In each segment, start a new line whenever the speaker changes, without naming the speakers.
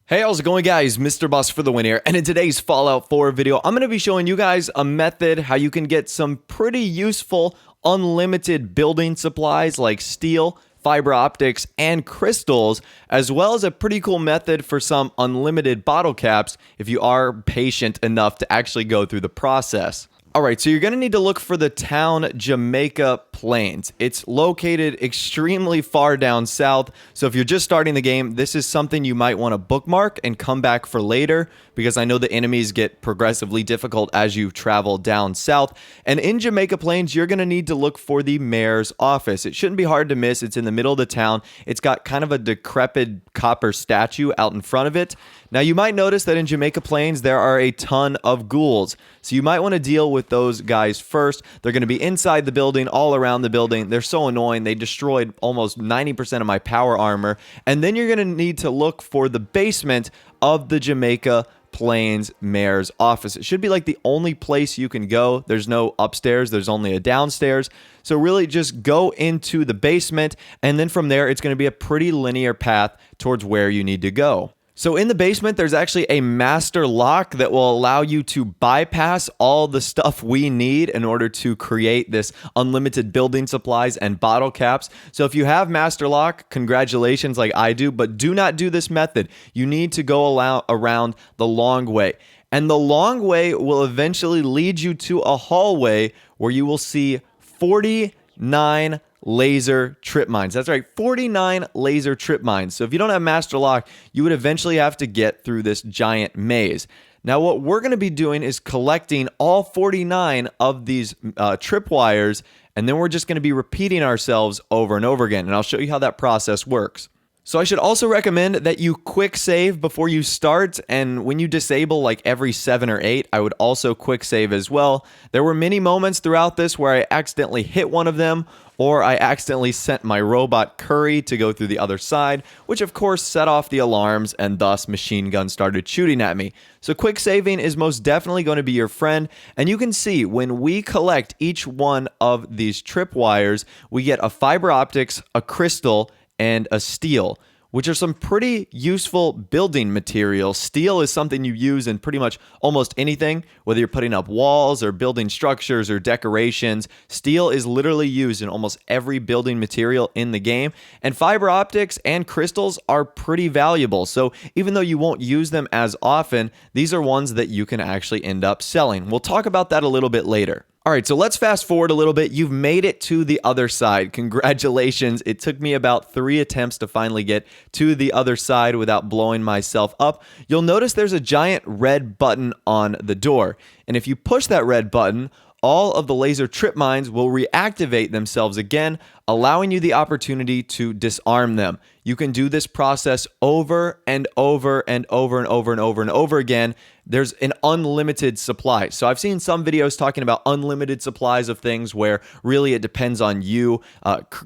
Hey, how's it going, guys? Mr. Boss for the win here, and in today's Fallout 4 video, I'm going to be showing you guys a method how you can get some pretty useful unlimited building supplies like steel, fiber optics, and crystals, as well as a pretty cool method for some unlimited bottle caps if you are patient enough to actually go through the process. All right, so you're going to need to look for the town Jamaica Plains. It's located extremely far down south, so if you're just starting the game, this is something you might want to bookmark and come back for later, because I know the enemies get progressively difficult as you travel down south. And in Jamaica Plains, you're going to need to look for the mayor's office. It shouldn't be hard to miss. It's in the middle of the town. It's got kind of a decrepit copper statue out in front of it. Now, you might notice that in Jamaica Plains, there are a ton of ghouls, so you might want to deal with those guys first. They're going to be inside the building, all around the building. They're so annoying. They destroyed almost 90% of my power armor. And then you're going to need to look for the basement of the Jamaica Plains mayor's office. It should be like the only place you can go. There's no upstairs. There's only a downstairs. So really just go into the basement, and then from there, it's going to be a pretty linear path towards where you need to go. So in the basement, there's actually a master lock that will allow you to bypass all the stuff we need in order to create this unlimited building supplies and bottle caps. So if you have master lock, congratulations like I do, but do not do this method. You need to go around the long way. And the long way will eventually lead you to a hallway where you will see 49 laser trip mines. That's right, 49 laser trip mines. So if you don't have master lock, you would eventually have to get through this giant maze. Now, what we're going to be doing is collecting all 49 of these tripwires, and then we're just going to be repeating ourselves over and over again. And I'll show you how that process works. So I should also recommend that you quick save before you start, and when you disable like every 7 or 8, I would also quick save as well. There were many moments throughout this where I accidentally hit one of them, or I accidentally sent my robot Curry to go through the other side, which of course set off the alarms, and thus machine guns started shooting at me. So quick saving is most definitely going to be your friend, and you can see when we collect each one of these tripwires, we get a fiber optics, a crystal, and a steel, which are some pretty useful building materials. Steel is something you use in pretty much almost anything, whether you're putting up walls or building structures or decorations. Steel is literally used in almost every building material in the game. And fiber optics and crystals are pretty valuable. So even though you won't use them as often, these are ones that you can actually end up selling. We'll talk about that a little bit later. All right, so let's fast forward a little bit. You've made it to the other side. Congratulations. It took me about 3 attempts to finally get to the other side without blowing myself up. You'll notice there's a giant red button on the door. And if you push that red button, all of the laser trip mines will reactivate themselves again, allowing you the opportunity to disarm them. You can do this process over and over and over and over and over and over again. There's an unlimited supply. So I've seen some videos talking about unlimited supplies of things where really it depends on you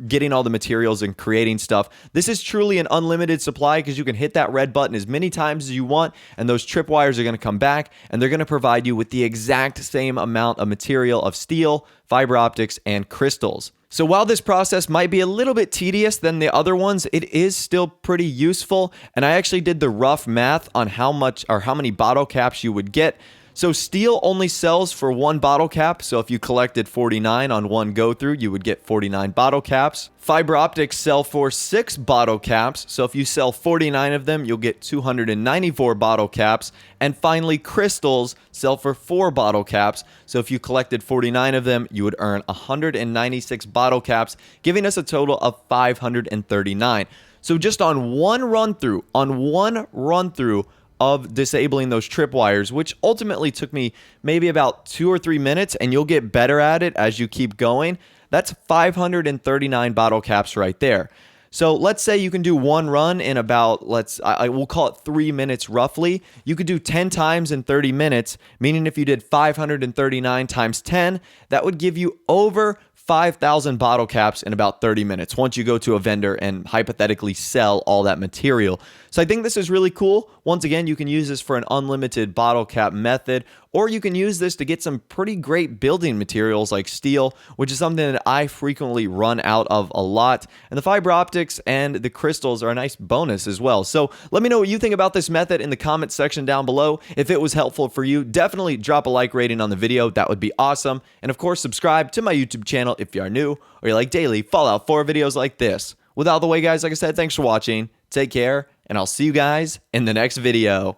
getting all the materials and creating stuff. This is truly an unlimited supply because you can hit that red button as many times as you want, and those tripwires are going to come back, and they're going to provide you with the exact same amount of material of steel, fiber optics, and crystals. So while this process might be a little bit tedious than the other ones, it is still pretty useful. And I actually did the rough math on how much or how many bottle caps you would get. So steel only sells for 1 bottle cap. So if you collected 49 on one go through, you would get 49 bottle caps. Fiber optics sell for 6 bottle caps. So if you sell 49 of them, you'll get 294 bottle caps. And finally, crystals sell for 4 bottle caps. So if you collected 49 of them, you would earn 196 bottle caps, giving us a total of 539. So just on one run through, of disabling those tripwires, which ultimately took me maybe about 2 or 3 minutes, and you'll get better at it as you keep going. That's 539 bottle caps right there. So let's say you can do one run in about, we'll call it 3 minutes roughly. You could do 10 times in 30 minutes, meaning if you did 539 times 10, that would give you over 5,000 bottle caps in about 30 minutes once you go to a vendor and hypothetically sell all that material. So I think this is really cool. Once again, you can use this for an unlimited bottle cap method, or you can use this to get some pretty great building materials like steel, which is something that I frequently run out of a lot. And the fiber optics and the crystals are a nice bonus as well. So let me know what you think about this method in the comment section down below. If it was helpful for you, definitely drop a like rating on the video. That would be awesome. And of course, subscribe to my YouTube channel if you are new or you like daily Fallout 4 videos like this. With all the way, guys, like I said, thanks for watching. Take care, and I'll see you guys in the next video.